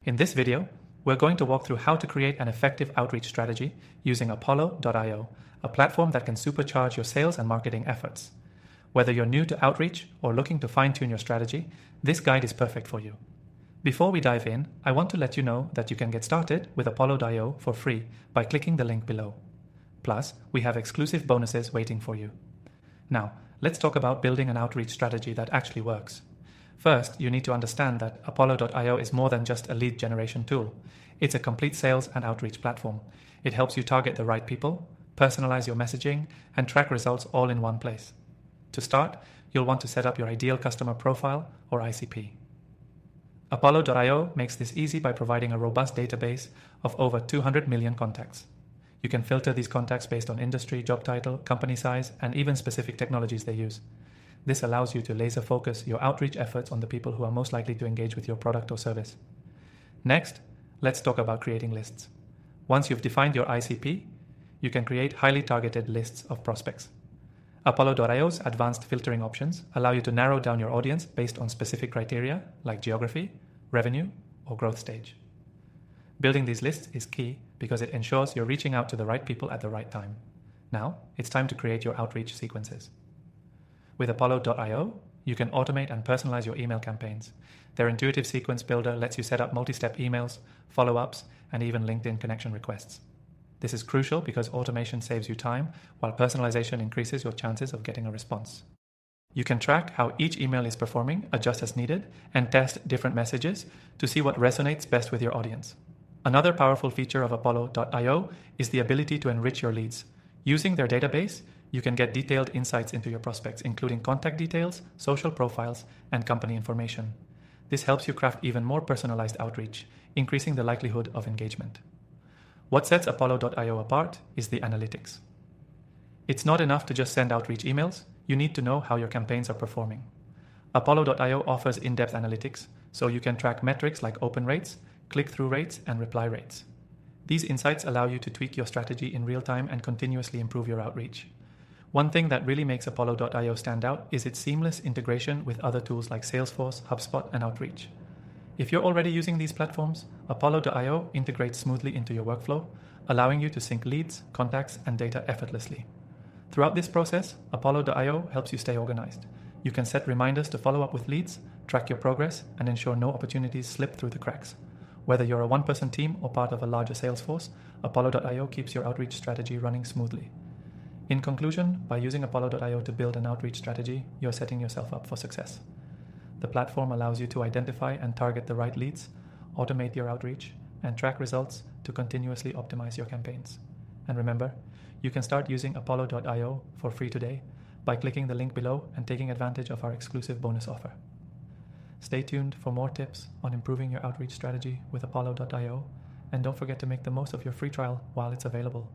In this video, we're going to walk through how to create an effective outreach strategy using Apollo.io, a platform that can supercharge your sales and marketing efforts. Whether you're new to outreach or looking to fine-tune your strategy, this guide is perfect for you. Before we dive in, I want to let you know that you can get started with Apollo.io for free by clicking the link below. Plus, we have exclusive bonuses waiting for you. Now, let's talk about building an outreach strategy that actually works. First, you need to understand that Apollo.io is more than just a lead generation tool. It's a complete sales and outreach platform. It helps you target the right people, personalize your messaging, and track results all in one place. To start, you'll want to set up your ideal customer profile or ICP. Apollo.io makes this easy by providing a robust database of over 200 million contacts. You can filter these contacts based on industry, job title, company size, and even specific technologies they use. This allows you to laser focus your outreach efforts on the people who are most likely to engage with your product or service. Next, let's talk about creating lists. Once you've defined your ICP, you can create highly targeted lists of prospects. Apollo.io's advanced filtering options allow you to narrow down your audience based on specific criteria like geography, revenue, or growth stage. Building these lists is key because it ensures you're reaching out to the right people at the right time. Now, it's time to create your outreach sequences. With Apollo.io, you can automate and personalize your email campaigns. Their intuitive sequence builder lets you set up multi-step emails, follow-ups, and even LinkedIn connection requests. This is crucial because automation saves you time, while personalization increases your chances of getting a response. You can track how each email is performing, adjust as needed, and test different messages to see what resonates best with your audience. Another powerful feature of Apollo.io is the ability to enrich your leads. Using their database, you can get detailed insights into your prospects, including contact details, social profiles, and company information. This helps you craft even more personalized outreach, increasing the likelihood of engagement. What sets Apollo.io apart is the analytics. It's not enough to just send outreach emails, you need to know how your campaigns are performing. Apollo.io offers in-depth analytics, so you can track metrics like open rates, click-through rates, and reply rates. These insights allow you to tweak your strategy in real time and continuously improve your outreach. One thing that really makes Apollo.io stand out is its seamless integration with other tools like Salesforce, HubSpot, and Outreach. If you're already using these platforms, Apollo.io integrates smoothly into your workflow, allowing you to sync leads, contacts, and data effortlessly. Throughout this process, Apollo.io helps you stay organized. You can set reminders to follow up with leads, track your progress, and ensure no opportunities slip through the cracks. Whether you're a one-person team or part of a larger sales force, Apollo.io keeps your outreach strategy running smoothly. In conclusion, by using Apollo.io to build an outreach strategy, you're setting yourself up for success. The platform allows you to identify and target the right leads, automate your outreach, and track results to continuously optimize your campaigns. And remember, you can start using Apollo.io for free today by clicking the link below and taking advantage of our exclusive bonus offer. Stay tuned for more tips on improving your outreach strategy with Apollo.io, and don't forget to make the most of your free trial while it's available.